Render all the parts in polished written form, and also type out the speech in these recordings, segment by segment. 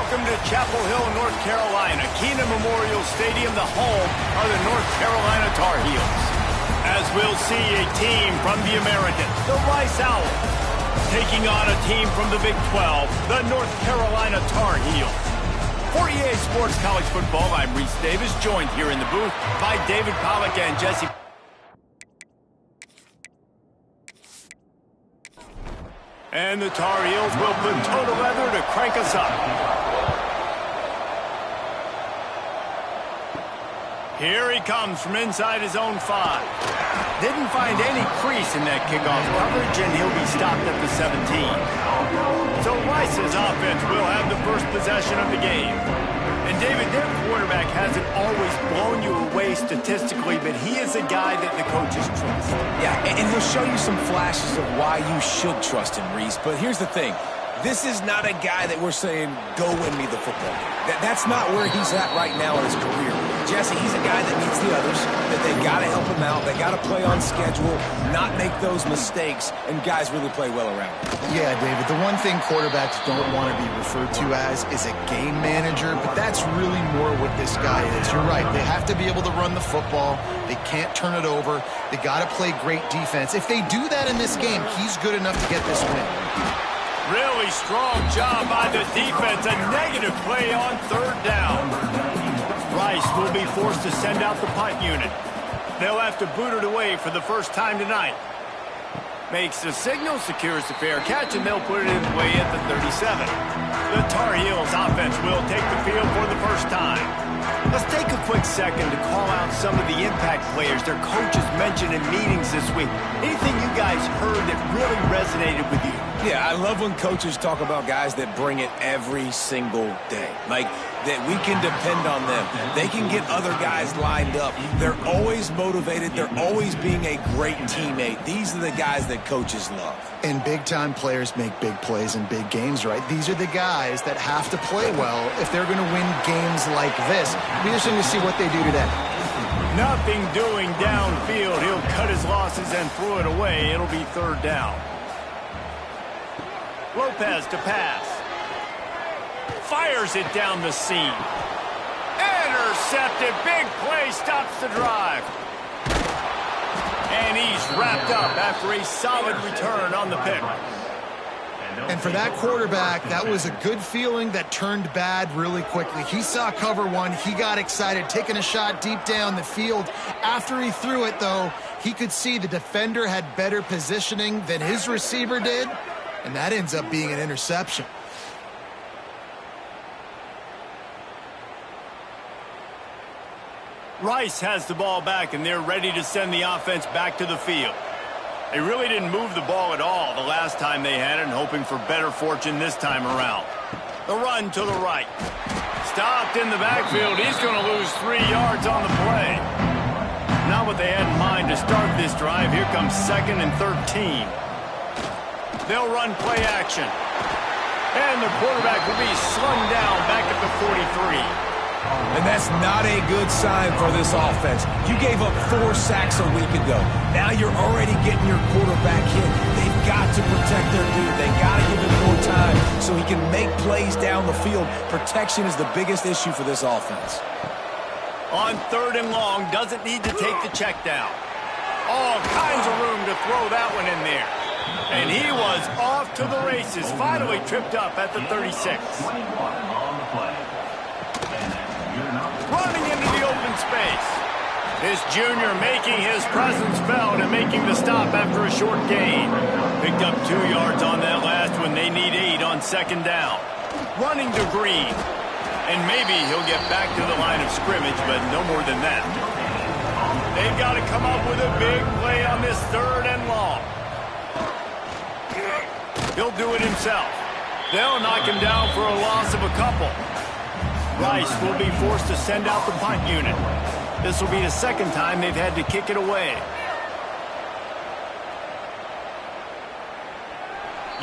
Welcome to Chapel Hill, North Carolina, Keenan Memorial Stadium, the home of the North Carolina Tar Heels. As we'll see a team from the American, the Rice Owls, taking on a team from the Big 12, the North Carolina Tar Heels. For EA Sports College Football, I'm Reese Davis, joined here in the booth by David Pollack and Jesse. And the Tar Heels will put toe to leather to crank us up. Here he comes from inside his own 5. Didn't find any crease in that kickoff coverage, and he'll be stopped at the 17. So Rice's offense will have the first possession of the game. And David, their quarterback hasn't always blown you away statistically, but he is a guy that the coaches trust. Yeah, and he'll show you some flashes of why you should trust him, Reese. But here's the thing. This is not a guy that we're saying, go win me the football game. That's not where he's at right now in his career. Jesse, he's a guy that needs the others, that they got to help him out. They got to play on schedule, not make those mistakes, and guys really play well around him. Yeah, David, the one thing quarterbacks don't want to be referred to as is a game manager, but that's really more what this guy is. You're right. They have to be able to run the football. They can't turn it over. They got to play great defense. If they do that in this game, he's good enough to get this win. Really strong job by the defense. A negative play on 3rd down. Rice will be forced to send out the punt unit. They'll have to boot it away for the first time tonight. Makes the signal, secures the fair catch, and they'll put it away at the 37. The Tar Heels offense will take the field for the first time. Let's take a quick second to call out some of the impact players their coaches mentioned in meetings this week. Anything you guys heard that really resonated with you? Yeah, I love when coaches talk about guys that bring it every single day. Like, that we can depend on them. They can get other guys lined up. They're always motivated. They're always being a great teammate. These are the guys that coaches love. And big-time players make big plays in big games, right? These are the guys that have to play well if they're going to win games like this. It'll be interesting to see what they do today. Nothing doing downfield. He'll cut his losses and throw it away. It'll be 3rd down. Lopez to pass. Fires it down the seam. Intercepted. Big play stops the drive. And he's wrapped up after a solid return on the pick. And for that quarterback, that was a good feeling that turned bad really quickly. He saw cover 1. He got excited, taking a shot deep down the field. After he threw it, though, he could see the defender had better positioning than his receiver did, and that ends up being an interception. Rice has the ball back, and they're ready to send the offense back to the field. They really didn't move the ball at all the last time they had it, and hoping for better fortune this time around. The run to the right. Stopped in the backfield. He's going to lose 3 yards on the play. Not what they had in mind to start this drive. Here comes 2nd and 13. They'll run play action. And the quarterback will be slung down back at the 43. And that's not a good sign for this offense. You gave up 4 sacks a week ago. Now you're already getting your quarterback hit. They've got to protect their dude. They got to give him more time so he can make plays down the field. Protection is the biggest issue for this offense. On 3rd and long, doesn't need to take the check down. All kinds of room to throw that one in there. And he was off to the races, finally tripped up at the 36. Running into the open space. This junior making his presence felt and making the stop after a short gain. Picked up 2 yards on that last one. They need 8 on 2nd down. Running to Green. And maybe he'll get back to the line of scrimmage, but no more than that. They've got to come up with a big play on this 3rd and long. He'll do it himself. They'll knock him down for a loss of a couple. Rice will be forced to send out the punt unit. This will be the 2nd time they've had to kick it away.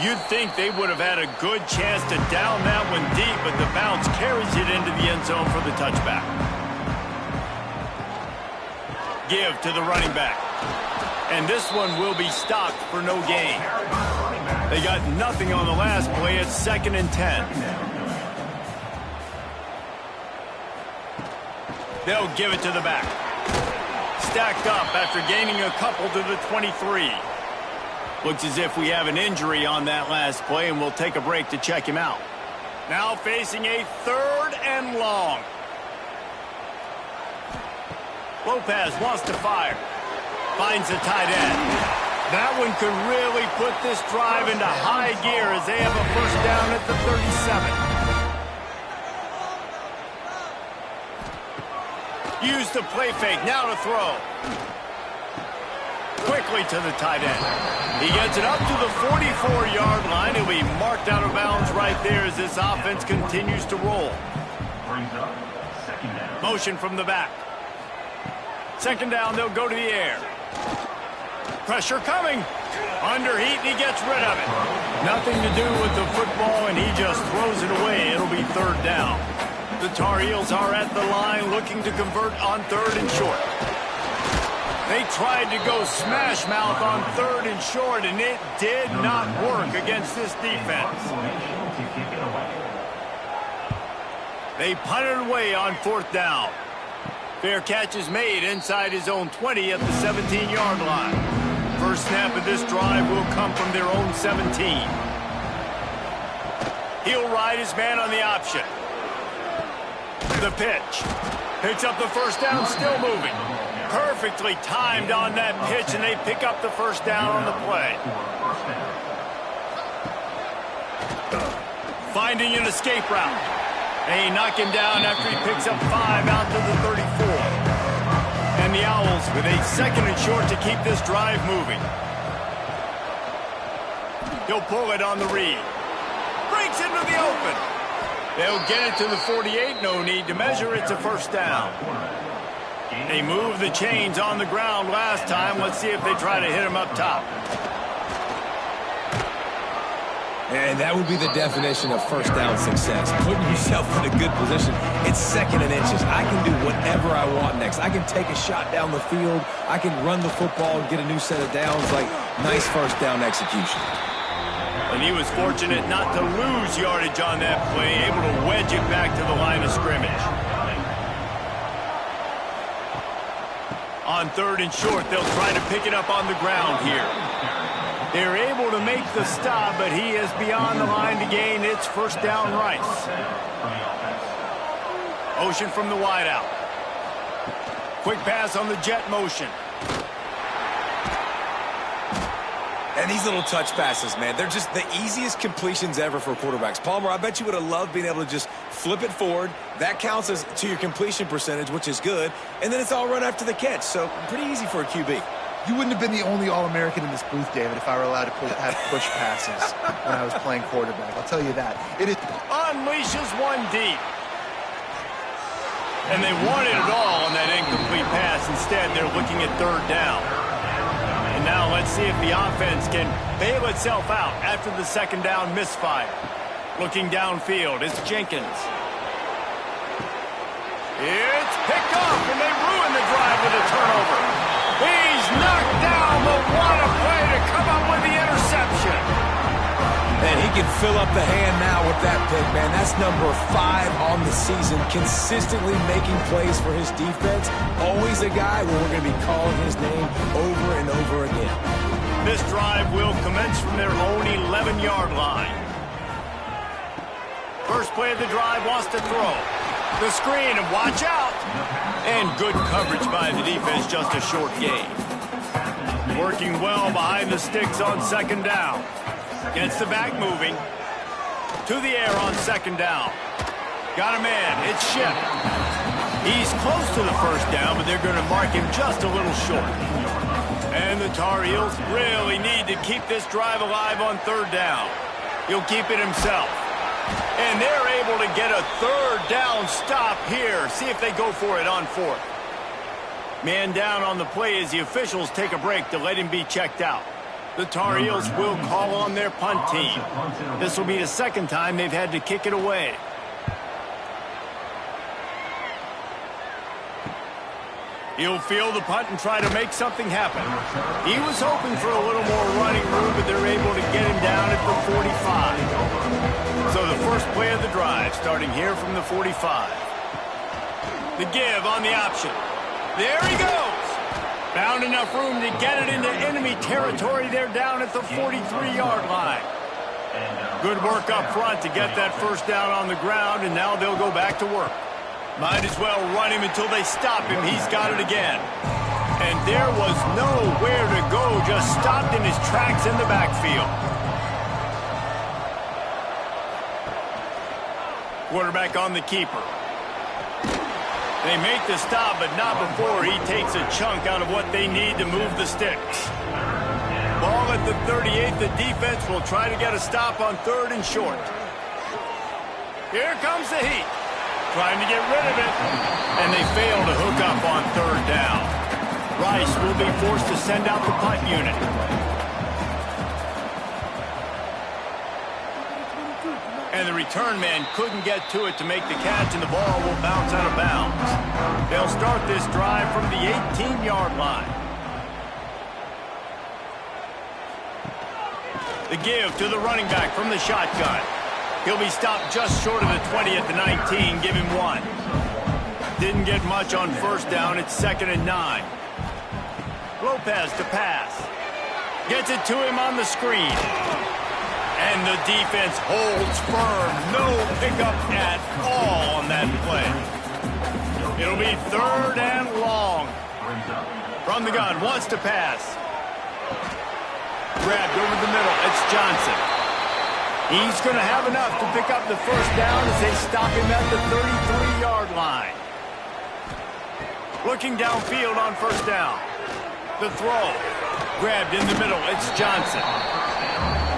You'd think they would have had a good chance to down that one deep, but the bounce carries it into the end zone for the touchback. Give to the running back. And this one will be stopped for no gain. They got nothing on the last play. It's 2nd and 10. They'll give it to the back. Stacked up after gaining a couple to the 23. Looks as if we have an injury on that last play, and we'll take a break to check him out. Now facing a 3rd and long. Lopez wants to fire. Finds the tight end. That one could really put this drive into high gear as they have a first down at the 37. Use the play fake, now to throw. Quickly to the tight end. He gets it up to the 44-yard line. He'll be marked out of bounds right there as this offense continues to roll. Motion from the back. 2nd down, they'll go to the air. Pressure coming. Under heat, and he gets rid of it. Nothing to do with the football, and he just throws it away. It'll be 3rd down. The Tar Heels are at the line looking to convert on 3rd and short. They tried to go smash mouth on 3rd and short, and it did not work against this defense. They punted away on 4th down. Fair catch is made inside his own 20 at the 17-yard line. First snap of this drive will come from their own 17. He'll ride his man on the option. The pitch. Picks up the first down, still moving. Perfectly timed on that pitch, and they pick up the first down on the play. Finding an escape route. They knock him down after he picks up 5 out to the 34. And the Owls with a 2nd and short to keep this drive moving. He'll pull it on the read. Breaks into the open. They'll get it to the 48. No need to measure. It's a first down. They moved the chains on the ground last time. Let's see if they try to hit him up top. And that would be the definition of first down success. Putting yourself in a good position. It's 2nd and inches. I can do whatever I want next. I can take a shot down the field. I can run the football and get a new set of downs. Like, nice first down execution. And he was fortunate not to lose yardage on that play, able to wedge it back to the line of scrimmage. On 3rd and short, they'll try to pick it up on the ground here. They're able to make the stop, but he is beyond the line to gain. It's first down Rice. Motion from the wideout. Quick pass on the jet motion. And these little touch passes, man, they're just the easiest completions ever for quarterbacks. Palmer, I bet you would have loved being able to just flip it forward. That counts as to your completion percentage, which is good. And then it's all run after the catch, so pretty easy for a QB. You wouldn't have been the only All-American in this booth, David, if I were allowed to have push passes when I was playing quarterback. I'll tell you that. It is unleashes one deep. And they wanted it all on that incomplete pass. Instead, they're looking at 3rd down. And now let's see if the offense can bail itself out after the 2nd down misfire. Looking downfield, it's Jenkins. It's picked off, and they ruin the drive with a turnover. He's knocked down, but what a play to come up with the interception. And he can fill up the hand now with that pick, man. That's number 5 on the season, consistently making plays for his defense. Always a guy where we're going to be calling his name over and over again. This drive will commence from their own 11-yard line. First play of the drive wants to throw. The screen, and watch out. And good coverage by the defense, just a short gain. Working well behind the sticks on 2nd down. Gets the back moving. To the air on 2nd down. Got a man. It's Ship. He's close to the first down, but they're going to mark him just a little short. And the Tar Heels really need to keep this drive alive on 3rd down. He'll keep it himself. And they're able to get a 3rd down stop here. See if they go for it on 4th. Man down on the play as the officials take a break to let him be checked out. The Tar Heels will call on their punt team. This will be the 2nd time they've had to kick it away. He'll field the punt and try to make something happen. He was hoping for a little more running room, but they're able to get him down at the 45. So the first play of the drive starting here from the 45. The give on the option. There he goes. Found enough room to get it into enemy territory. They're down at the 43-yard line. Good work up front to get that first down on the ground, and now they'll go back to work. Might as well run him until they stop him. He's got it again. And there was nowhere to go, just stopped in his tracks in the backfield. Quarterback on the keeper. They make the stop, but not before he takes a chunk out of what they need to move the sticks. Ball at the 38. The defense will try to get a stop on 3rd and short. Here comes the heat. Trying to get rid of it. And they fail to hook up on 3rd down. Rice will be forced to send out the punt unit. And the return man couldn't get to it to make the catch, and the ball will bounce out of bounds. They'll start this drive from the 18-yard line. The give to the running back from the shotgun. He'll be stopped just short of the 20 at the 19. Give him 1. Didn't get much on first down. It's 2nd and 9. Lopez to pass. Gets it to him on the screen. And the defense holds firm. No pickup at all on that play. It'll be 3rd and long. From the gun, wants to pass. Grabbed over the middle. It's Johnson. He's going to have enough to pick up the first down as they stop him at the 33-yard line. Looking downfield on first down. The throw. Grabbed in the middle. It's Johnson.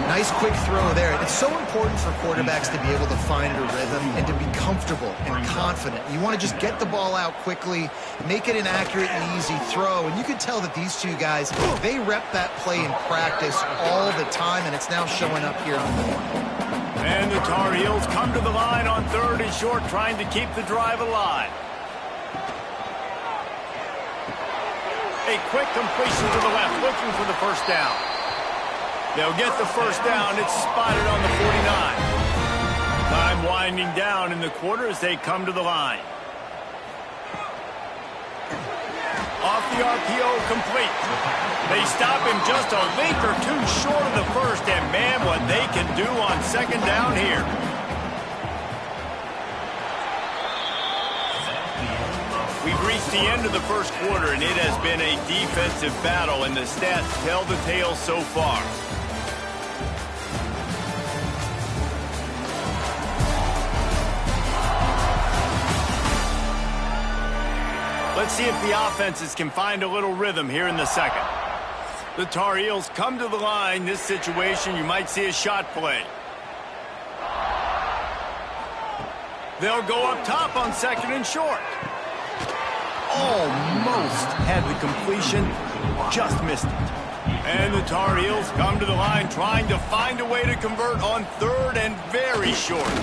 Nice quick throw there. It's so important for quarterbacks to be able to find a rhythm and to be comfortable and confident. You want to just get the ball out quickly, make it an accurate and easy throw. And you can tell that these two guys, they rep that play in practice all the time, and it's now showing up here on the line. And the Tar Heels come to the line on 3rd and short, trying to keep the drive alive. A quick completion to the left, looking for the first down. They'll get the first down. It's spotted on the 49. Time winding down in the quarter as they come to the line. Off the RPO, complete. They stop him just a link or two short of the first, and man, what they can do on 2nd down here. We've reached the end of the first quarter, and it has been a defensive battle, and the stats tell the tale so far. Let's see if the offenses can find a little rhythm here in the second. The Tar Heels come to the line. This situation, you might see a shot play. They'll go up top on 2nd and short. Almost had the completion, just missed it. And the Tar Heels come to the line trying to find a way to convert on 3rd and very short.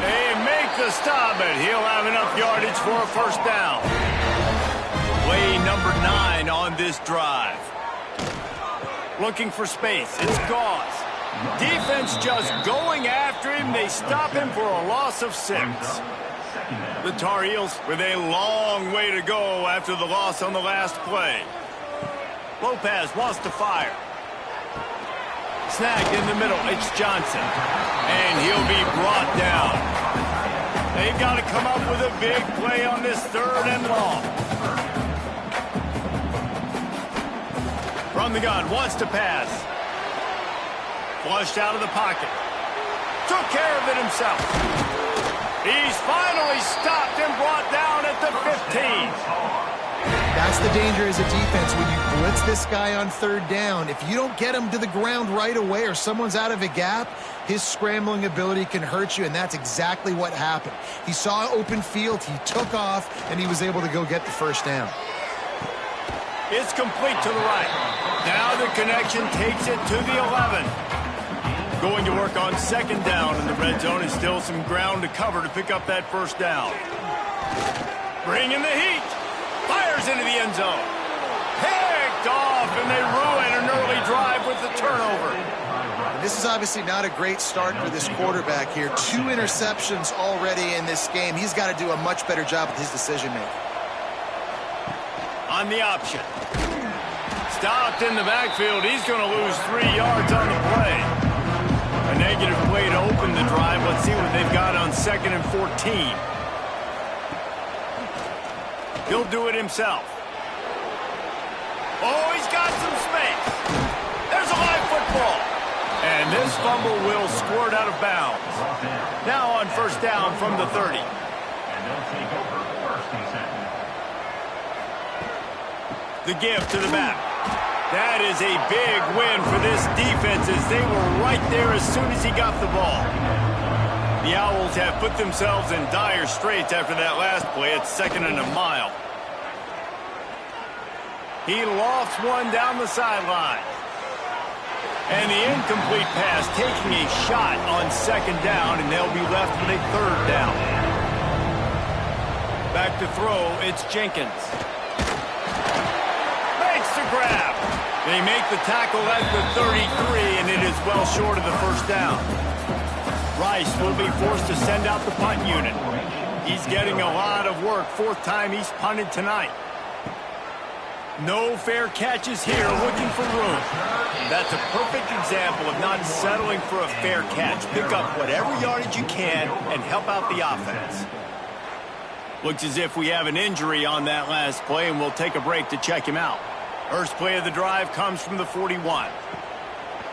They make the stop, but he'll have enough yardage for a first down. Play number 9 on this drive. Looking for space. It's Gauze. Defense just going after him. They stop him for a loss of 6. The Tar Heels with a long way to go after the loss on the last play. Lopez wants to fire. Snagged in the middle. It's Johnson. And he'll be brought down. They've got to come up with a big play on this 3rd and long. From the gun, wants to pass. Flushed out of the pocket. Took care of it himself. He's finally stopped and brought down at the 15. That's the danger as a defense when you blitz this guy on 3rd down. If you don't get him to the ground right away or someone's out of a gap, his scrambling ability can hurt you, and that's exactly what happened. He saw open field, he took off, and he was able to go get the first down. It's complete to the right. Now the connection takes it to the 11. Going to work on 2nd down, and the red zone is still some ground to cover to pick up that first down. Bringing the heat. Fires into the end zone. Picked off, and they ruin an early drive with the turnover. This this is obviously not a great start for this quarterback here. 2 interceptions already in this game. He's got to do a much better job with his decision-making. On the option. Stopped in the backfield. He's going to lose 3 yards on the play. A negative play to open the drive. Let's see what they've got on 2nd and 14. He'll do it himself. Oh, he's got some space. There's a live football. And this fumble will squirt out of bounds. Now on 1st down from the 30. And they'll take over 1st and 2nd. The give to the back. That is a big win for this defense as they were right there as soon as he got the ball. The Owls have put themselves in dire straits after that last play. It's 2nd and a mile. He lofts one down the sideline. And the incomplete pass taking a shot on 2nd down, and they'll be left with a 3rd down. Back to throw, it's Jenkins. Makes the grab. They make the tackle at the 33, and it is well short of the 1st down. Rice will be forced to send out the punt unit. He's getting a lot of work. 4th time he's punted tonight. No fair catches here, looking for room. That's a perfect example of not settling for a fair catch. Pick up whatever yardage you can and help out the offense. Looks as if we have an injury on that last play, and we'll take a break to check him out. First play of the drive comes from the 41.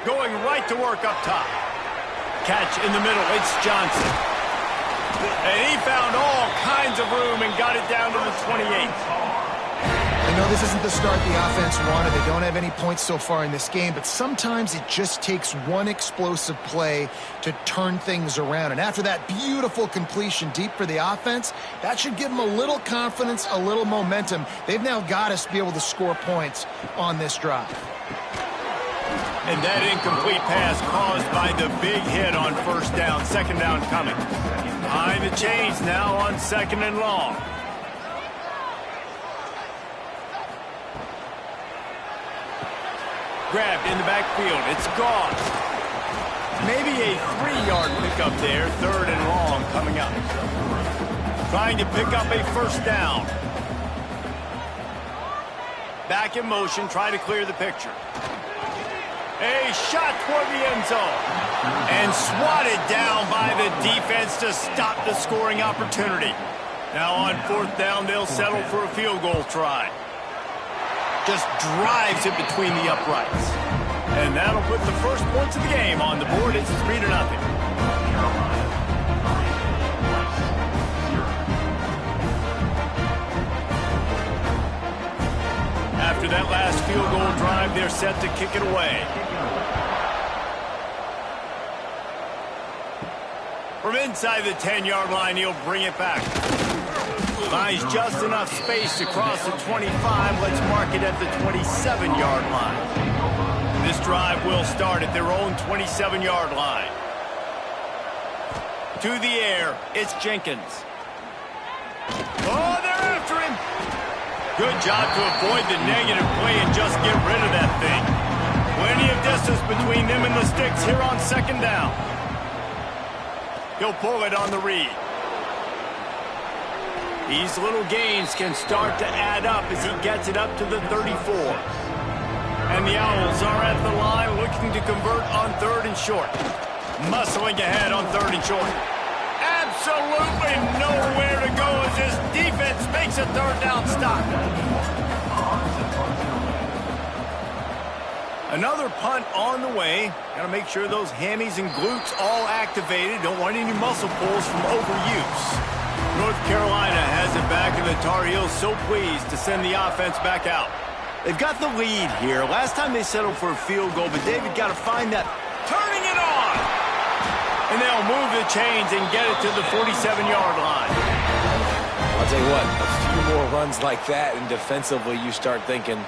Going right to work up top. Catch in the middle, it's Johnson. And he found all kinds of room and got it down to the 28. I know this isn't the start the offense wanted. They don't have any points so far in this game, but sometimes it just takes one explosive play to turn things around. And after that beautiful completion deep for the offense, that should give them a little confidence, a little momentum. They've now got to be able to score points on this drive. And that incomplete pass caused by the big hit on 1st down. 2nd down coming. Behind the chains now on 2nd and long. Grabbed in the backfield. It's gone. Maybe a 3-yard pickup there. 3rd and long coming up. Trying to pick up a 1st down. Back in motion. Try to clear the picture. A shot toward the end zone. And swatted down by the defense to stop the scoring opportunity. Now on 4th down, they'll settle for a field goal try. Just drives it between the uprights. And that'll put the first points of the game on the board. It's 3-0. After that last field goal drive, they're set to kick it away. From inside the 10-yard line, he'll bring it back. Finds just enough space to cross the 25. Let's mark it at the 27-yard line. This drive will start at their own 27-yard line. To the air, it's Jenkins. Oh, they're after him. Good job to avoid the negative play and just get rid of that thing. Plenty of distance between them and the sticks here on 2nd down. He'll pull it on the read. These little gains can start to add up as he gets it up to the 34. And the Owls are at the line looking to convert on 3rd and short. Muscling ahead on 3rd and short. Absolutely nowhere to go as this defense makes a 3rd down stop. Another punt on the way. Got to make sure those hammies and glutes all activated. Don't want any muscle pulls from overuse. North Carolina has it back, and the Tar Heels so pleased to send the offense back out. They've got the lead here. Last time they settled for a field goal, but David got to find that. Turning it on! And they'll move the chains and get it to the 47-yard line. I'll tell you what, a few more runs like that, and defensively you start thinking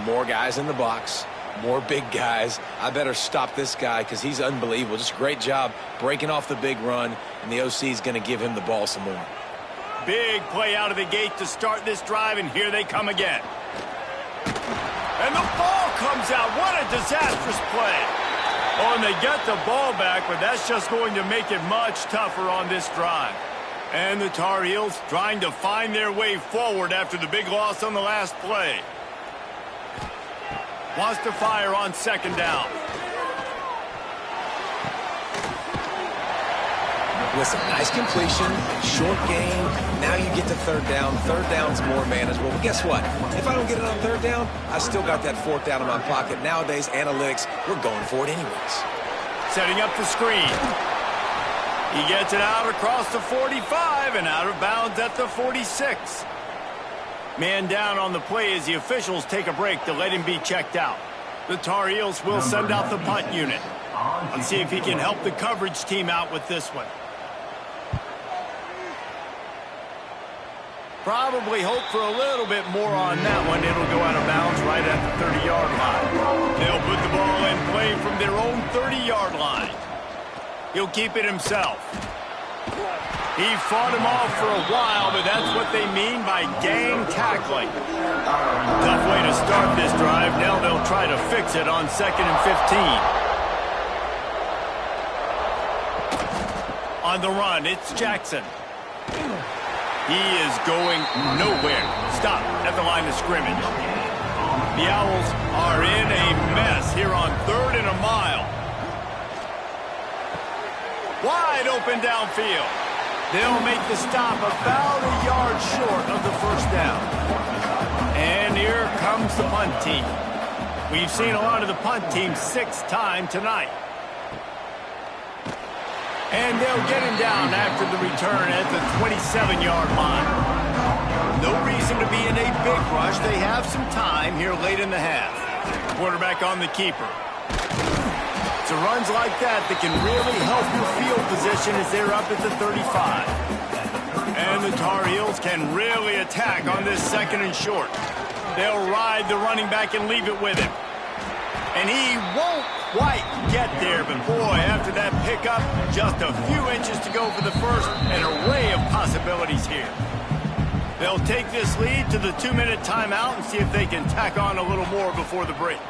more guys in the box, more big guys. I better stop this guy because he's unbelievable. Just a great job breaking off the big run, and the OC is going to give him the ball some more. Big play out of the gate to start this drive, and here they come again. And the ball comes out. What a disastrous play. Oh, and they get the ball back, but that's just going to make it much tougher on this drive. And the Tar Heels trying to find their way forward after the big loss on the last play. Wants to fire on second down. Listen, nice completion, short game. Now you get to third down. Third down's more manageable. But guess what? If I don't get it on third down, I still got that fourth down in my pocket. Nowadays, analytics, we're going for it anyways. Setting up the screen. He gets it out across the 45 and out of bounds at the 46. Man down on the play as the officials take a break to let him be checked out. The Tar Heels will send out the punt unit. Let's see if he can help the coverage team out with this one. Probably hope for a little bit more on that one. It'll go out of bounds right at the 30-yard line. They'll put the ball in play from their own 30-yard line. He'll keep it himself. He fought him off for a while, but that's what they mean by gang tackling. Tough way to start this drive. Now they'll try to fix it on 2nd and 15. On the run, it's Jackson. He is going nowhere. Stop at the line of scrimmage. The Owls are in a mess here on 3rd and a mile. Wide open downfield. They'll make the stop about a yard short of the first down. And here comes the punt team. We've seen a lot of the punt team 6 times tonight. And they'll get him down after the return at the 27-yard line. No reason to be in a big rush. They have some time here late in the half. Quarterback on the keeper. So runs like that can really help your field position as they're up at the 35. And the Tar Heels can really attack on this 2nd and short. They'll ride the running back and leave it with him. And he won't quite get there, but boy, after that pickup, just a few inches to go for the first, an array of possibilities here. They'll take this lead to the 2-minute timeout and see if they can tack on a little more before the break.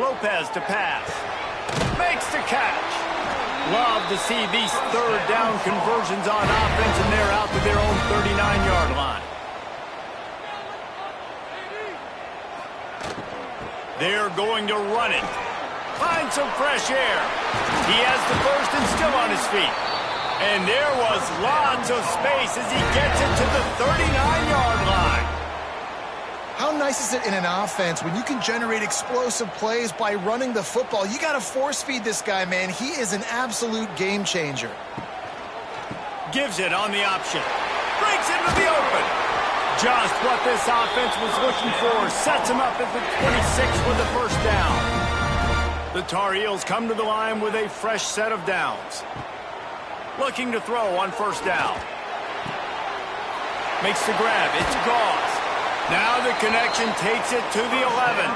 Lopez to pass. Makes the catch. Love to see these 3rd down conversions on offense, and they're out to their own 39-yard line. They're going to run it. Find some fresh air. He has the first and still on his feet. And there was lots of space as he gets it to the 39-yard line. How nice is it in an offense when you can generate explosive plays by running the football? You got to force feed this guy, man. He is an absolute game changer. Gives it on the option. Breaks into the open. Just what this offense was looking for. Sets him up at the 26 with the first down. The Tar Heels come to the line with a fresh set of downs. Looking to throw on first down. Makes the grab. It's Gauze. Now the connection takes it to the 11.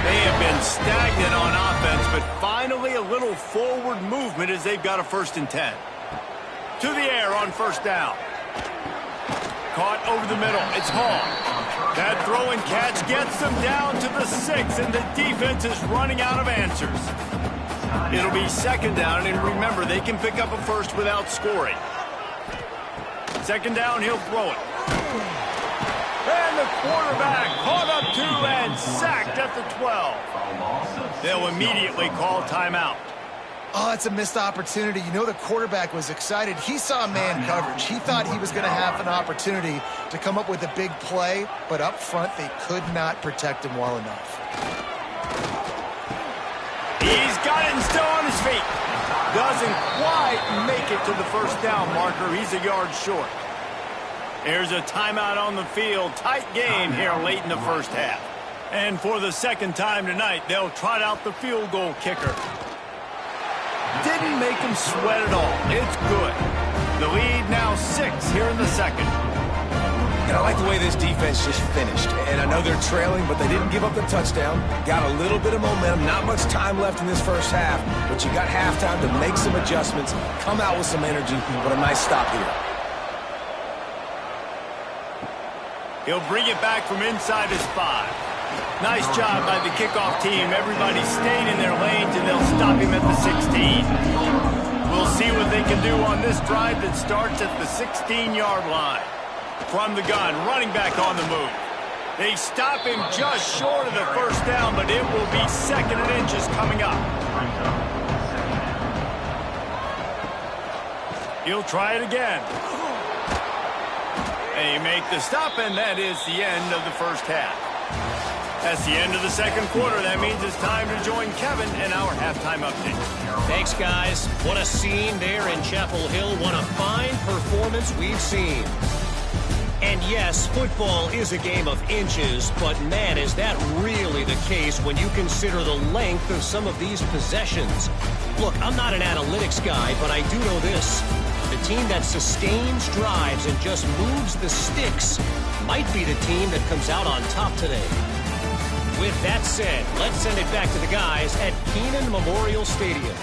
They have been stagnant on offense, but finally a little forward movement as they've got a 1st and 10. To the air on first down. Caught over the middle. It's Hall. That throw and catch gets them down to the 6, and the defense is running out of answers. It'll be 2nd down, and remember, they can pick up a first without scoring. 2nd down, he'll throw it. And the quarterback caught up to and sacked at the 12. They'll immediately call timeout. Oh, it's a missed opportunity. You know the quarterback was excited. He saw man coverage. He thought he was going to have an opportunity to come up with a big play, but up front they could not protect him well enough. He's got it and still on his feet. Doesn't quite make it to the first down marker. He's a yard short. There's a timeout on the field. Tight game here late in the first half. And for the 2nd time tonight, they'll trot out the field goal kicker. Didn't make him sweat at all. It's good. The lead now 6 here in the 2nd. And I like the way this defense just finished. And I know they're trailing, but they didn't give up the touchdown. Got a little bit of momentum. Not much time left in this first half, but you got halftime to make some adjustments, come out with some energy. What a nice stop here. He'll bring it back from inside his 5. Nice job by the kickoff team. Everybody stayed in their lanes, and they'll stop him at the 16. We'll see what they can do on this drive that starts at the 16-yard line. From the gun, running back on the move. They stop him just short of the first down, but it will be 2nd and inches coming up. He'll try it again. They make the stop, and that is the end of the first half. That's the end of the second quarter. That means it's time to join Kevin in our halftime update. Thanks, guys. What a scene there in Chapel Hill. What a fine performance we've seen. And yes, football is a game of inches, but man, is that really the case when you consider the length of some of these possessions. Look, I'm not an analytics guy, but I do know this. The team that sustains drives and just moves the sticks might be the team that comes out on top today. With that said, let's send it back to the guys at Kenan Memorial Stadium.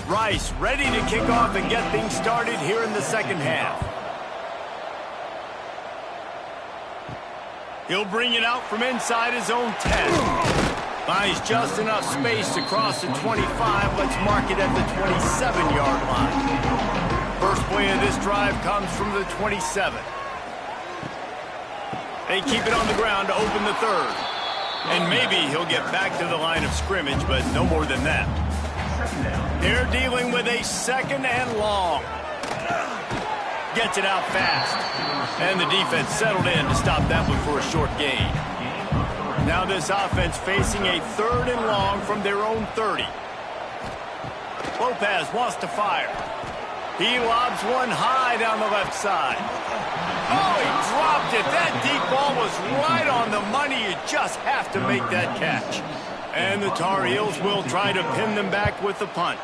Rice ready to kick off and get things started here in the second half. He'll bring it out from inside his own 10. Finds just enough space to cross the 25. Let's mark it at the 27-yard line. First play of this drive comes from the 27. They keep it on the ground to open the third. And maybe he'll get back to the line of scrimmage, but no more than that. They're dealing with a 2nd and long. Gets it out fast. And the defense settled in to stop that one for a short gain. Now this offense facing a 3rd and long from their own 30. Lopez wants to fire. He lobs one high down the left side. Oh, he dropped it. That deep ball was right on the money. You just have to make that catch. And the Tar Heels will try to pin them back with the punt.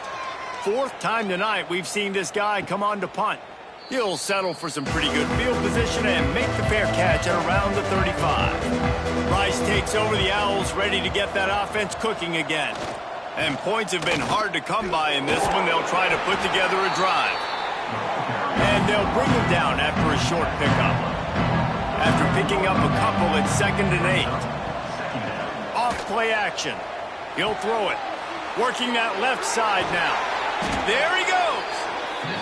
4th time tonight we've seen this guy come on to punt. He'll settle for some pretty good field position and make the fair catch at around the 35. Rice takes over the Owls, ready to get that offense cooking again. And points have been hard to come by in this one. They'll try to put together a drive. And they'll bring him down after a short pickup. After picking up a couple, it's 2nd and 8. Off play action. He'll throw it. Working that left side now. There he goes.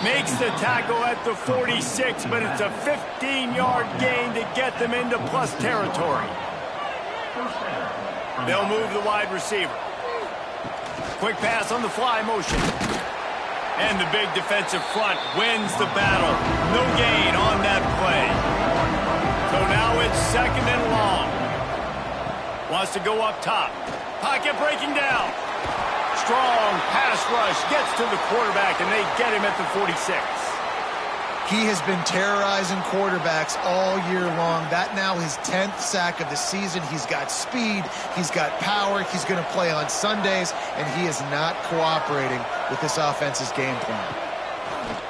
Makes the tackle at the 46, but it's a 15-yard gain to get them into plus territory. They'll move the wide receiver. Quick pass on the fly motion. And the big defensive front wins the battle. No gain on that play. So now it's 2nd and long. Wants to go up top. Pocket breaking down. Strong pass rush gets to the quarterback, and they get him at the 46. He has been terrorizing quarterbacks all year long. That now his 10th sack of the season. He's got speed. He's got power. He's going to play on Sundays, and he is not cooperating with this offense's game plan.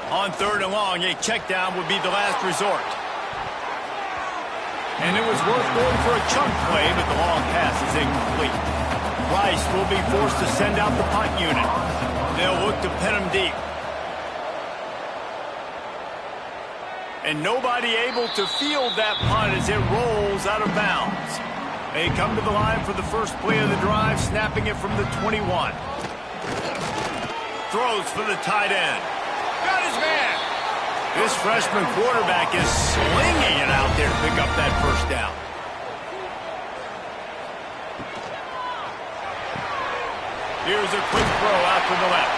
On 3rd and long, a check down would be the last resort. And it was worth going for a chunk play, but the long pass is incomplete. Rice will be forced to send out the punt unit. They'll look to pin him deep. And nobody able to field that punt as it rolls out of bounds. They come to the line for the first play of the drive, snapping it from the 21. Throws for the tight end. Got his man. This freshman quarterback is slinging it out there to pick up that first down. Here's a quick throw out to the left.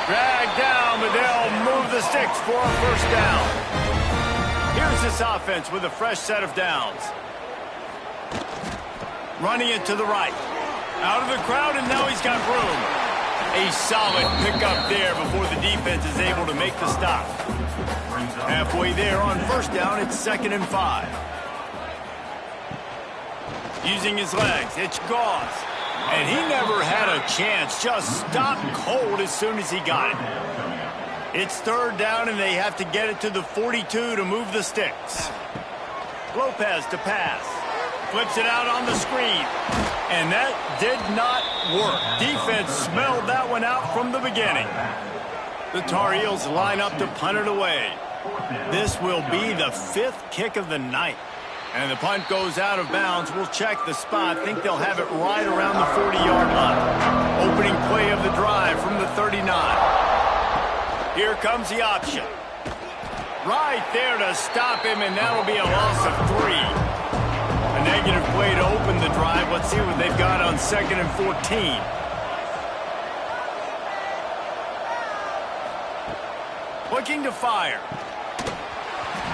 Dragged down, but they'll move the sticks for a first down. Here's this offense with a fresh set of downs. Running it to the right. Out of the crowd, and now he's got room. A solid pickup there before the defense is able to make the stop. Halfway there on first down, it's 2nd and 5. Using his legs, it's Gauze. And he never had a chance, just stopped cold as soon as he got it. It's 3rd down, and they have to get it to the 42 to move the sticks. Lopez to pass. Flips it out on the screen. And that did not work. Defense smelled that one out from the beginning. The Tar Heels line up to punt it away. This will be the 5th kick of the night. And the punt goes out of bounds. We'll check the spot. Think they'll have it right around the 40-yard line. Opening play of the drive from the 39. Here comes the option. Right there to stop him, and that'll be a loss of 3. A negative play to open the drive. Let's see what they've got on 2nd and 14. Looking to fire.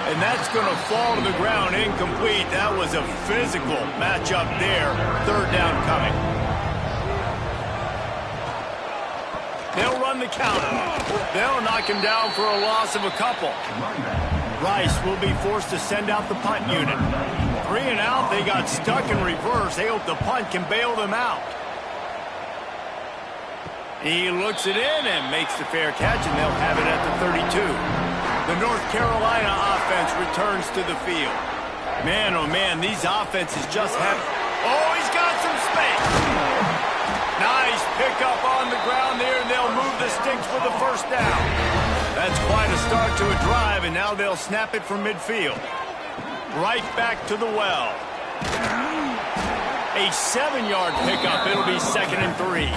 And that's going to fall to the ground incomplete. That was a physical matchup there. 3rd down coming. They'll run the counter. They'll knock him down for a loss of a couple. Rice will be forced to send out the punt unit. 3 and out. They got stuck in reverse. They hope the punt can bail them out. He looks it in and makes the fair catch, and they'll have it at the 32. The North Carolina offense returns to the field. Man, oh man, these offenses just have... Oh, he's got some space. Nice pickup on the ground there, and they'll move the sticks for the 1st down. That's quite a start to a drive, and now they'll snap it from midfield. Right back to the well. A 7-yard pickup. It'll be 2nd and 3.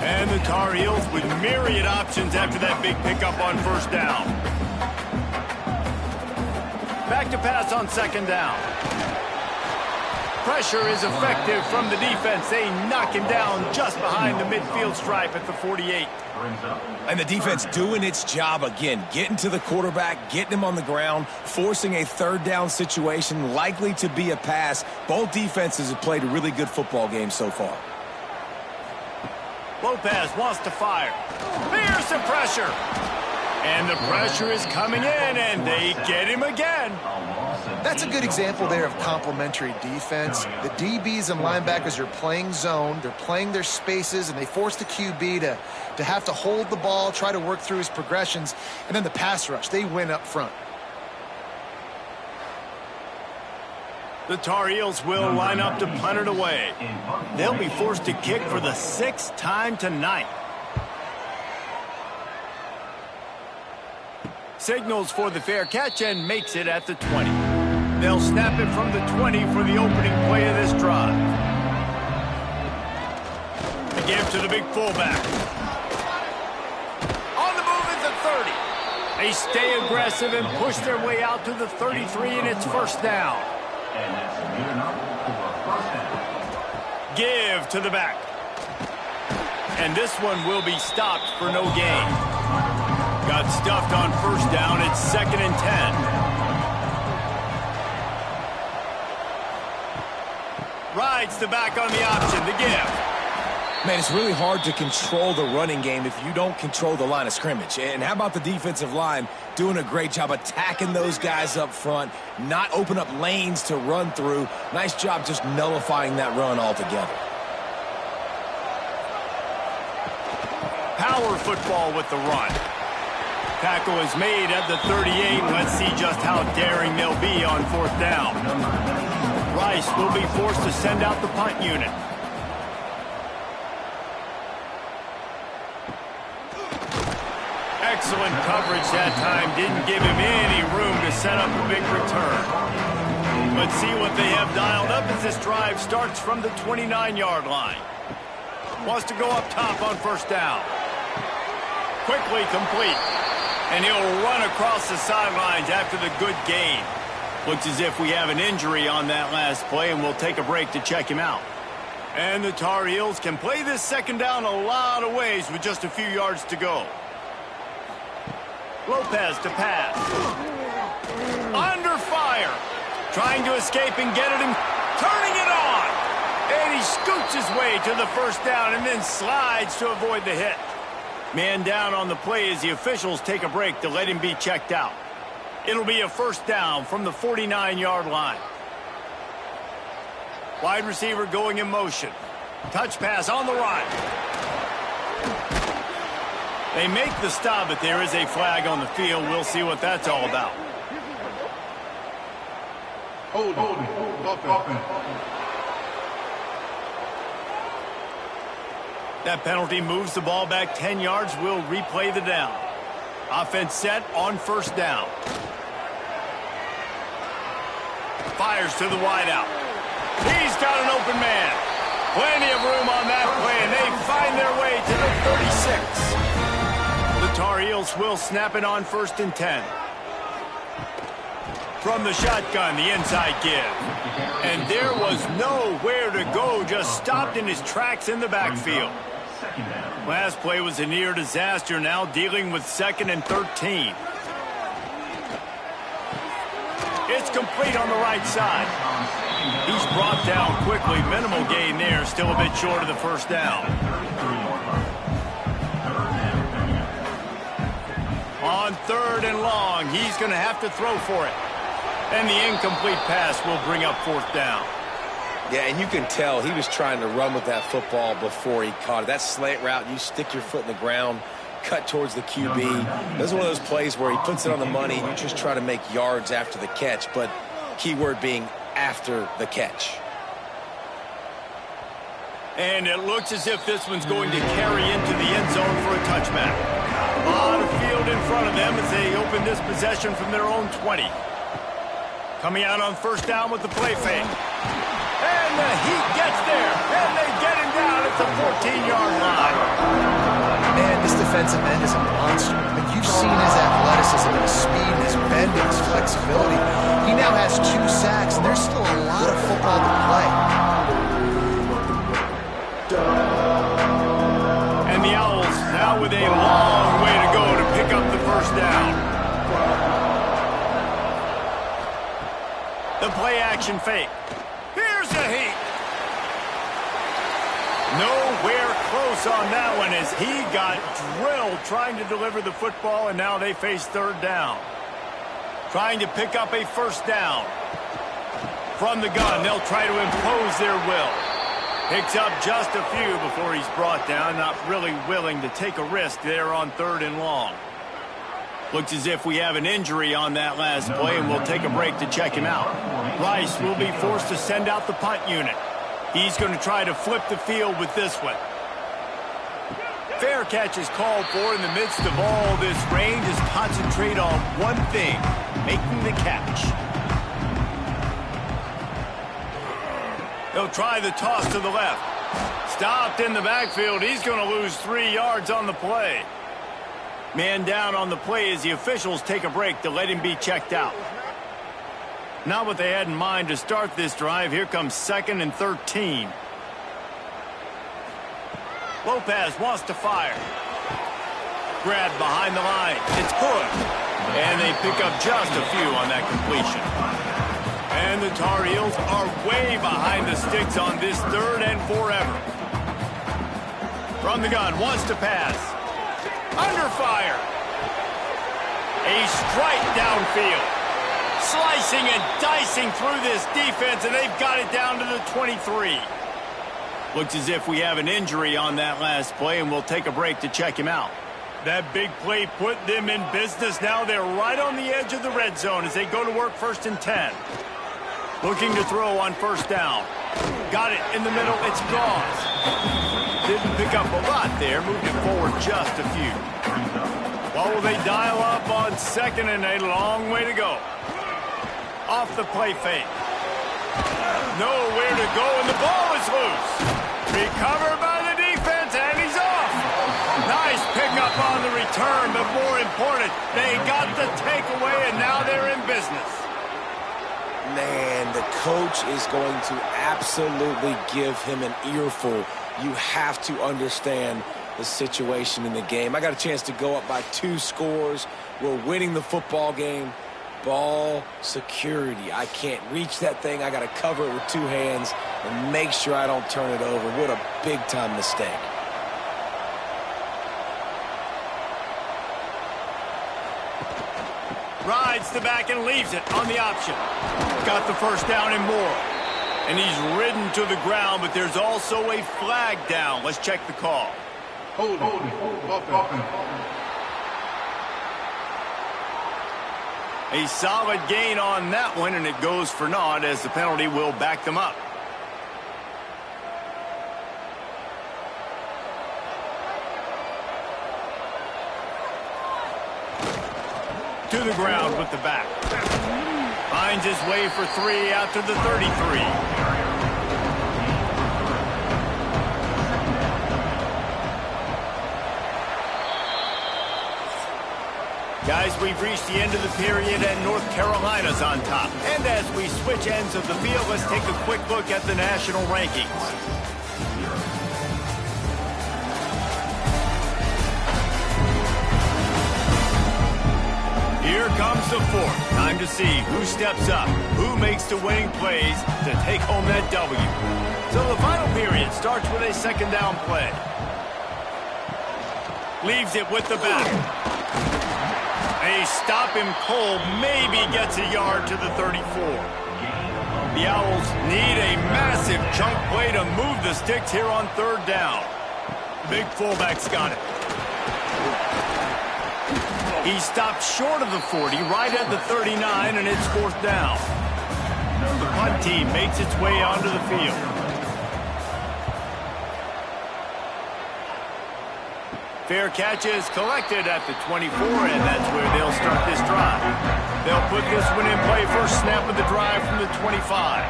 And the Tar Heels with myriad options after that big pickup on 1st down. Back to pass on 2nd down. Pressure is effective from the defense. They knock him down just behind the midfield stripe at the 48. And the defense doing its job again, getting to the quarterback, getting him on the ground, forcing a 3rd down situation, likely to be a pass. Both defenses have played a really good football game so far. Lopez wants to fire. There's the pressure. And the pressure is coming in, and they get him again. That's a good example there of complementary defense. The DBs and linebackers are playing zone. They're playing their spaces, and they force the QB to have to hold the ball, try to work through his progressions. And then the pass rush, they win up front. The Tar Heels will line up to punt it away. They'll be forced to kick for the 6th time tonight. Signals for the fair catch and makes it at the 20. They'll snap it from the 20 for the opening play of this drive. A give to the big fullback. On the move is the 30. They stay aggressive and push their way out to the 33, and it's 1st down. And that's good enough for a 1st down. Give to the back. And this one will be stopped for no gain. Got stuffed on 1st down. It's 2nd and 10. Rides the back on the option. The give. Man, it's really hard to control the running game if you don't control the line of scrimmage. And how about the defensive line doing a great job attacking those guys up front, not open up lanes to run through. Nice job just nullifying that run altogether. Power football with the run. Tackle is made at the 38. Let's see just how daring they'll be on 4th down. Rice will be forced to send out the punt unit. Excellent coverage that time. Didn't give him any room to set up a big return. Let's see what they have dialed up as this drive starts from the 29-yard line. Wants to go up top on 1st down. Quickly complete. And he'll run across the sidelines after the good gain. Looks as if we have an injury on that last play, and we'll take a break to check him out. And the Tar Heels can play this 2nd down a lot of ways with just a few yards to go. Lopez to pass. Under fire. Trying to escape and get it, and turning it on. And he scoots his way to the 1st down and then slides to avoid the hit. Man down on the play as the officials take a break to let him be checked out. It'll be a 1st down from the 49-yard line. Wide receiver going in motion. Touch pass on the run. They make the stop, but there is a flag on the field. We'll see what that's all about. Hold. That penalty moves the ball back 10 yards. We'll replay the down. Offense set on first down. Fires to the wideout. He's got an open man. Plenty of room on that play, and they find their way to the 36. The Tar Heels will snap it on 1st and 10. From the shotgun, the inside give. And there was nowhere to go, just stopped in his tracks in the backfield. Last play was a near disaster, now dealing with 2nd and 13. It's complete on the right side. He's brought down quickly. Minimal gain there, still a bit short of the first down. On 3rd and long, he's going to have to throw for it. And the incomplete pass will bring up 4th down. Yeah, and you can tell he was trying to run with that football before he caught it. That slant route, you stick your foot in the ground, cut towards the QB. This is one of those plays where he puts it on the money, and you just try to make yards after the catch, but key word being after the catch. And it looks as if this one's going to carry into the end zone for a touchback. A lot of field in front of them as they open this possession from their own 20. Coming out on 1st down with the play fake. And the heat gets there, and they get him down at the 14-yard line. Man, this defensive end is a monster. But you've seen his athleticism, his speed, his bend, and his flexibility. He now has 2 sacks, and there's still a lot of football to play. And the Owls now with a long way to go to pick up the 1st down. The play-action fake. Here's the heat. Nowhere close on that one as he got drilled trying to deliver the football, and now they face 3rd down. Trying to pick up a 1st down. From the gun, they'll try to impose their will. Picks up just a few before he's brought down, not really willing to take a risk there on 3rd and long. Looks as if we have an injury on that last play, and we'll take a break to check him out. Rice will be forced to send out the punt unit. He's going to try to flip the field with this one. Fair catch is called for in the midst of all this rain. Just concentrate on one thing, making the catch. He'll try the toss to the left. Stopped in the backfield. He's going to lose 3 yards on the play. Man down on the play as the officials take a break to let him be checked out. Not what they had in mind to start this drive. Here comes 2nd and 13. Lopez wants to fire. Grabbed behind the line. It's good. And they pick up just a few on that completion. And the Tar Heels are way behind the sticks on this 3rd and forever. From the gun, wants to pass. Under fire. A strike downfield. Slicing and dicing through this defense, and they've got it down to the 23. Looks as if we have an injury on that last play, and we'll take a break to check him out. That big play put them in business. Now they're right on the edge of the red zone as they go to work 1st and 10. Looking to throw on 1st down. Got it in the middle. It's gone. Didn't pick up a lot there. Moved it forward just a few. Well, will they dial up on 2nd and a long way to go? Off the play fake. Nowhere to go, and the ball is loose. Recovered by the defense, and he's off. Nice pickup on the return, but more important, they got the takeaway, and now they're in business. Man, the coach is going to absolutely give him an earful. You have to understand the situation in the game. I got a chance to go up by 2 scores. We're winning the football game. Ball security. I can't reach that thing. I got to cover it with 2 hands and make sure I don't turn it over. What a big-time mistake. Rides the back and leaves it on the option. Got the 1st down and more. And he's ridden to the ground, but there's also a flag down. Let's check the call. Hold. A solid gain on that one, and it goes for naught as the penalty will back them up. To the ground with the back. Finds his way for 3 out to the 33. Guys, we've reached the end of the period and North Carolina's on top. And as we switch ends of the field, let's take a quick look at the national rankings. Here comes the fourth. Time to see who steps up, who makes the winning plays to take home that W. So the final period starts with a second down play. Leaves it with the back. They stop him cold, maybe gets a yard to the 34. The Owls need a massive chunk play to move the sticks here on third down. Big fullback's got it. He stopped short of the 40, right at the 39, and it's fourth down. The punt team makes its way onto the field. Fair catch is collected at the 24, and that's where they'll start this drive. They'll put this one in play first snap of the drive from the 25.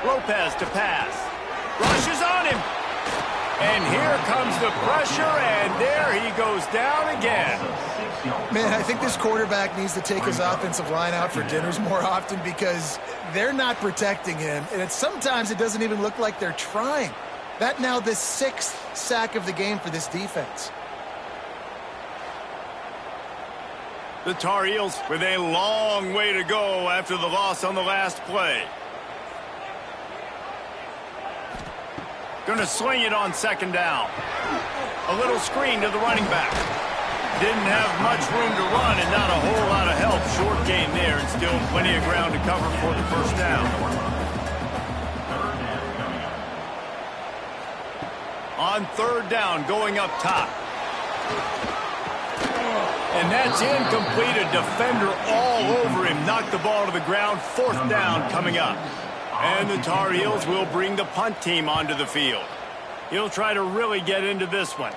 Lopez to pass. Rushes on him. And here comes the pressure, and there he goes down again. Man, I think this quarterback needs to take his offensive line out for dinners more often because they're not protecting him, and sometimes it doesn't even look like they're trying. That now the 6th sack of the game for this defense. The Tar Heels with a long way to go after the loss on the last play. Gonna sling it on second down. A little screen to the running back. Didn't have much room to run and not a whole lot of help. Short gain there and still plenty of ground to cover for the first down. On third down, going up top. And that's incomplete. A defender all over him. Knocked the ball to the ground. Fourth down coming up. And the Tar Heels will bring the punt team onto the field. He'll try to really get into this one.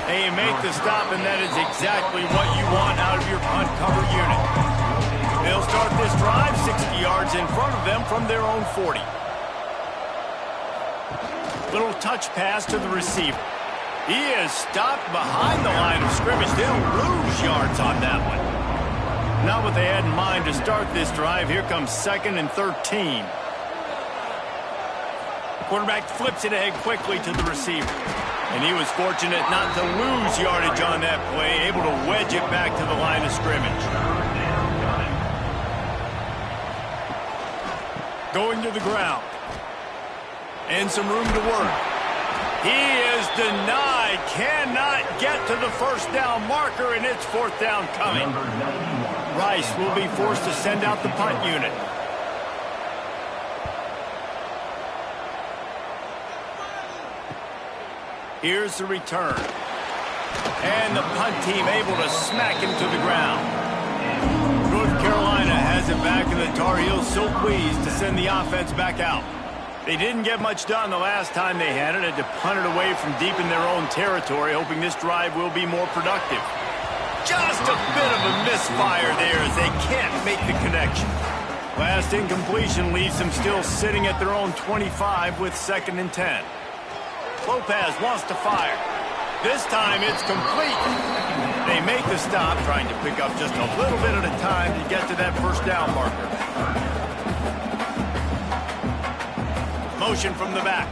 They make the stop, and that is exactly what you want out of your punt cover unit. They'll start this drive 60 yards in front of them from their own 40. Little touch pass to the receiver. He is stopped behind the line of scrimmage. They'll lose yards on that one. Not what they had in mind to start this drive. Here comes 2nd and 13. Quarterback flips it ahead quickly to the receiver. And he was fortunate not to lose yardage on that play, able to wedge it back to the line of scrimmage. Going to the ground. And some room to work. He is denied. Cannot get to the first down marker, and it's fourth down coming. Rice will be forced to send out the punt unit. Here's the return. And the punt team able to smack him to the ground. North Carolina has it back, and the Tar Heels so pleased to send the offense back out. They didn't get much done the last time they had it. Had to punt it away from deep in their own territory, hoping this drive will be more productive. Just a bit of a misfire there as they can't make the connection. Last incompletion leaves them still sitting at their own 25 with 2nd and 10. Lopez wants to fire. This time it's complete. They make the stop, trying to pick up just a little bit at a time to get to that first down marker. Motion from the back.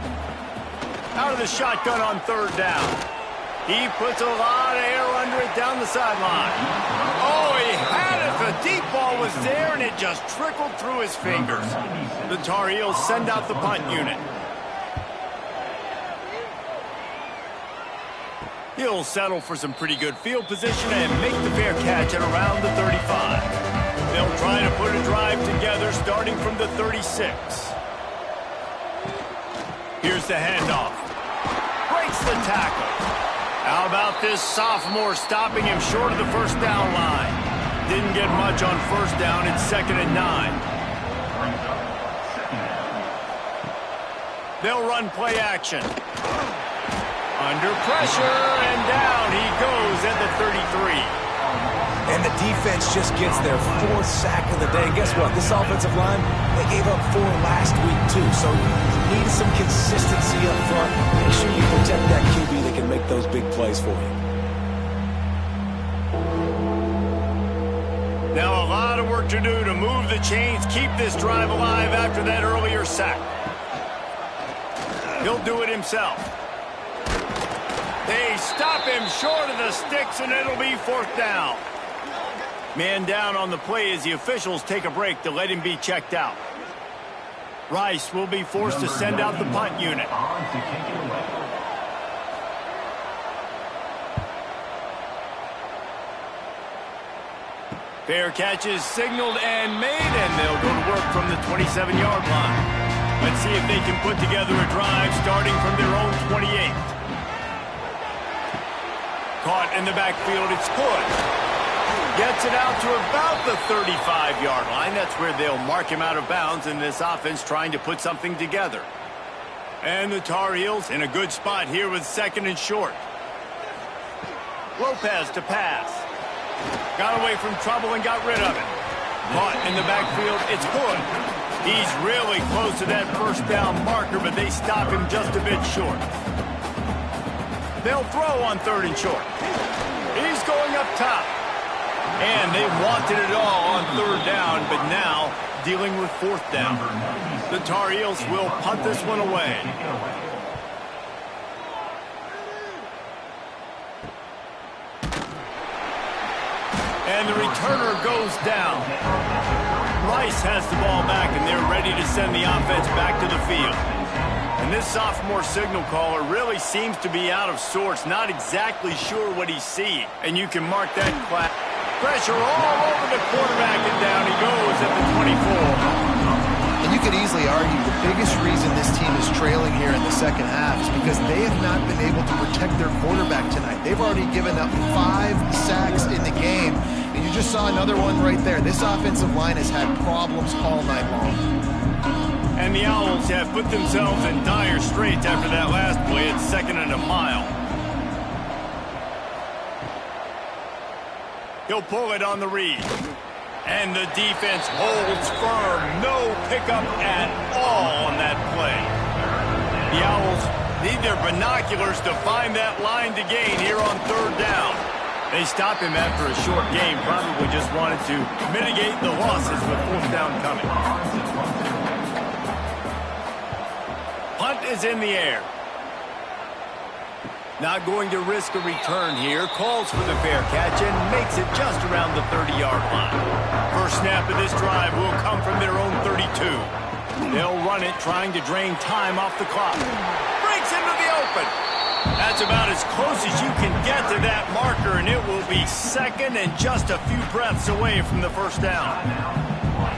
Out of the shotgun on third down. He puts a lot of air under it down the sideline. Oh, he had it. The deep ball was there, and it just trickled through his fingers. The Tar Heels send out the punt unit. He'll settle for some pretty good field position and make the fair catch at around the 35. They'll try to put a drive together starting from the 36. Here's the handoff. Breaks the tackle. How about this sophomore stopping him short of the first down line? Didn't get much on first down. It's 2nd and 9. They'll run play action. Under pressure, and down he goes at the 33. And the defense just gets their 4th sack of the day. And guess what? This offensive line, they gave up 4 last week, too. So you need some consistency up front. Make sure you protect that QB that can make those big plays for you. Now a lot of work to do to move the chains, keep this drive alive after that earlier sack. He'll do it himself. They stop him short of the sticks, and it'll be 4th down. Man down on the play as the officials take a break to let him be checked out. Rice will be forced to send out the punt unit. Fair catch is signaled and made, and they'll go to work from the 27-yard line. Let's see if they can put together a drive starting from their own 28. Caught in the backfield, it's good. Gets it out to about the 35-yard line. That's where they'll mark him out of bounds in this offense trying to put something together. And the Tar Heels in a good spot here with 2nd and short. Lopez to pass. Got away from trouble and got rid of it. Caught in the backfield, it's Hood. He's really close to that 1st down marker, but they stop him just a bit short. They'll throw on 3rd and short. He's going up top. And they wanted it all on 3rd down, but now dealing with 4th down. The Tar Heels will punt this one away. And the returner goes down. Rice has the ball back, and they're ready to send the offense back to the field. And this sophomore signal caller really seems to be out of sorts, not exactly sure what he's seeing. And you can mark that clap. Pressure all over the quarterback, and down he goes at the 24. And you could easily argue the biggest reason this team is trailing here in the 2nd half is because they have not been able to protect their quarterback tonight. They've already given up 5 sacks in the game, and you just saw another one right there. This offensive line has had problems all night long. And the Owls have put themselves in dire straits after that last play at 2nd and a mile. He'll pull it on the read. And the defense holds firm. No pickup at all on that play. The Owls need their binoculars to find that line to gain here on 3rd down. They stop him after a short game. Probably just wanted to mitigate the losses with 4th down coming. Punt is in the air. Not going to risk a return here. Calls for the fair catch and makes it just around the 30-yard line. First snap of this drive will come from their own 32. They'll run it, trying to drain time off the clock. Breaks into the open. That's about as close as you can get to that marker, and it will be 2nd and just a few breaths away from the 1st down.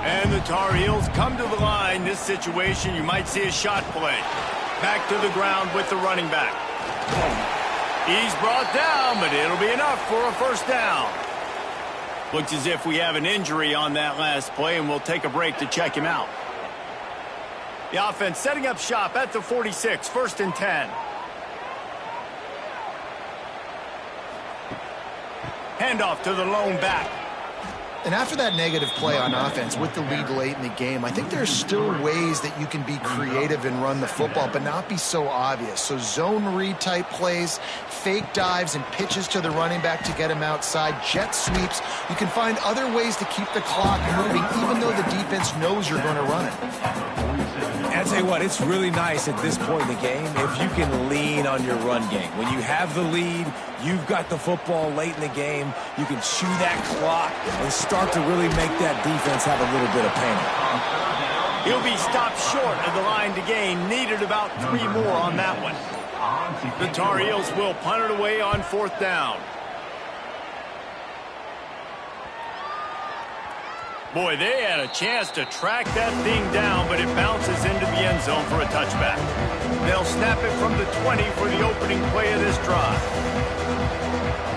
And the Tar Heels come to the line. This situation, you might see a shot play. Back to the ground with the running back. He's brought down, but it'll be enough for a 1st down. Looks as if we have an injury on that last play, and we'll take a break to check him out. The offense setting up shop at the 46, 1st and 10. Handoff to the lone back. And after that negative play on offense with the lead late in the game, I think there's still ways that you can be creative and run the football, but not be so obvious. So zone read type plays, fake dives and pitches to the running back to get him outside, jet sweeps. You can find other ways to keep the clock moving, even though the defense knows you're going to run it. And I tell you what, it's really nice at this point in the game if you can lean on your run game. When you have the lead, you've got the football late in the game, you can chew that clock and start to really make that defense have a little bit of pain. He'll be stopped short of the line to gain. Needed about 3 more on that one. The Tar Heels will punt it away on 4th down. Boy, they had a chance to track that thing down, but it bounces into the end zone for a touchback. They'll snap it from the 20 for the opening play of this drive.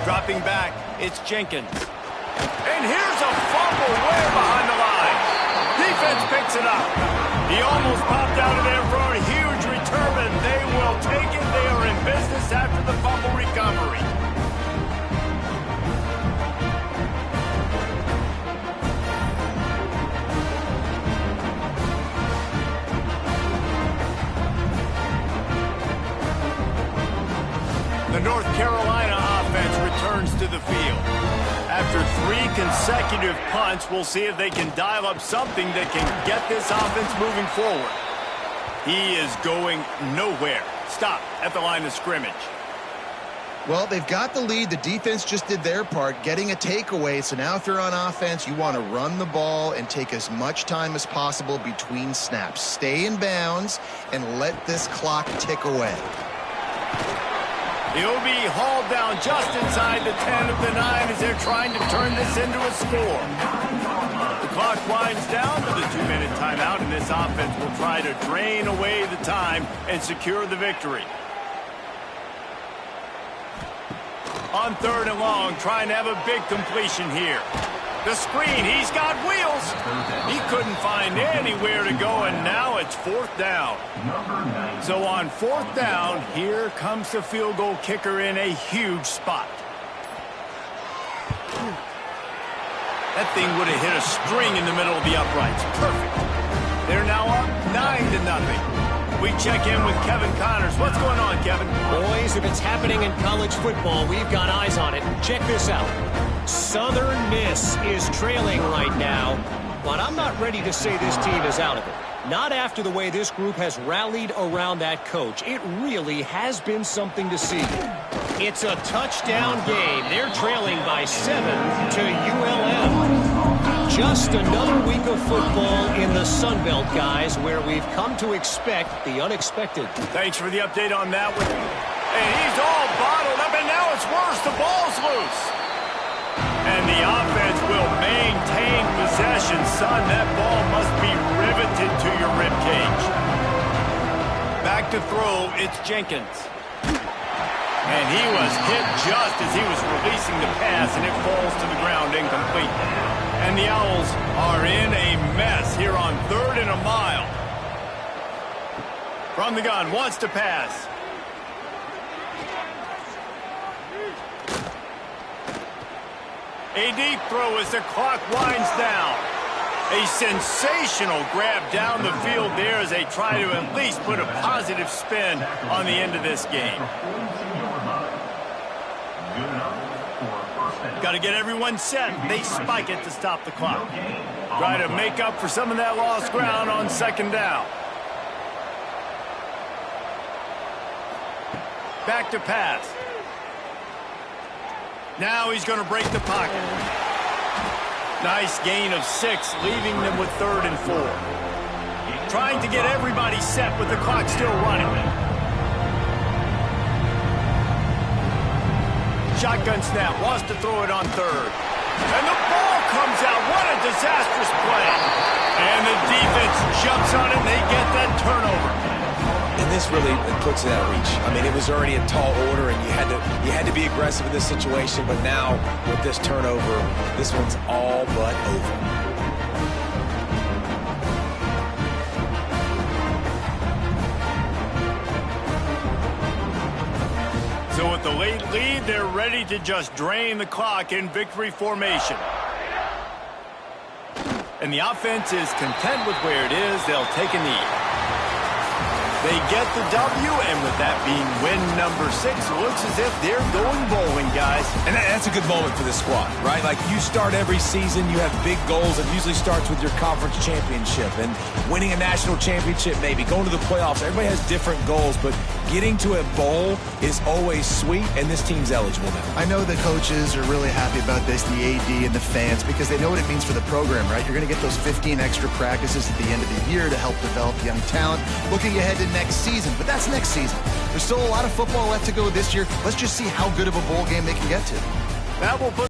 Dropping back, it's Jenkins. And here's a fumble way behind the line. Defense picks it up. He almost popped out of there for a huge return, and they will take it. They are in business after the field. After 3 consecutive punts, we'll see if they can dial up something that can get this offense moving forward. He is going nowhere. Stop at the line of scrimmage. Well, they've got the lead. The defense just did their part, getting a takeaway. So now if you're on offense, you want to run the ball and take as much time as possible between snaps. Stay in bounds and let this clock tick away. He'll be hauled down just inside the 10 of the 9 as they're trying to turn this into a score. The clock winds down to the 2-minute timeout, and this offense will try to drain away the time and secure the victory. On 3rd and long, trying to have a big completion here. The screen, he's got wheels. He couldn't find anywhere to go, and now it's 4th down. So on 4th down, here comes the field goal kicker in a huge spot. That thing would have hit a string in the middle of the uprights. Perfect. They're now up 9-0. We check in with Kevin Connors. What's going on, Kevin? Boys, if it's happening in college football, we've got eyes on it. Check this out. Southern Miss is trailing right now, but I'm not ready to say this team is out of it. Not after the way this group has rallied around that coach. It really has been something to see. It's a touchdown game. They're trailing by 7 to ULM. Just another week of football in the Sun Belt, guys, where we've come to expect the unexpected. Thanks for the update on that one. And he's all bottled up, and now it's worse. The ball's loose. And the offense will maintain possession. Son, that ball must be riveted to your ribcage. Back to throw, it's Jenkins. And he was hit just as he was releasing the pass, and it falls to the ground incomplete. And the Owls are in a mess here on 3rd and a mile. From the gun, wants to pass. A deep throw as the clock winds down. A sensational grab down the field there as they try to at least put a positive spin on the end of this game. Got to get everyone set. They spike it to stop the clock. Try to make up for some of that lost ground on 2nd down. Back to pass. Now he's going to break the pocket. Nice gain of 6, leaving them with 3rd and 4. Trying to get everybody set with the clock still running. Shotgun snap, wants to throw it on 3rd. And the ball comes out. What a disastrous play. And the defense jumps on it, and they get that turnover. And this really puts it out of reach. I mean, it was already a tall order, and you had to be aggressive in this situation. But now, with this turnover, this one's all but over. So with the late lead, they're ready to just drain the clock in victory formation. And the offense is content with where it is. They'll take a knee. They get the W, and with that being win number 6, looks as if they're going bowling, guys. And that's a good moment for this squad, right? Like, you start every season, you have big goals. It usually starts with your conference championship and winning a national championship, maybe going to the playoffs. Everybody has different goals, but getting to a bowl is always sweet, and this team's eligible now. I know the coaches are really happy about this, the AD and the fans, because they know what it means for the program, right? You're going to get those 15 extra practices at the end of the year to help develop young talent. Looking ahead to next season, but that's next season. There's still a lot of football left to go this year. Let's just see how good of a bowl game they can get to. That will put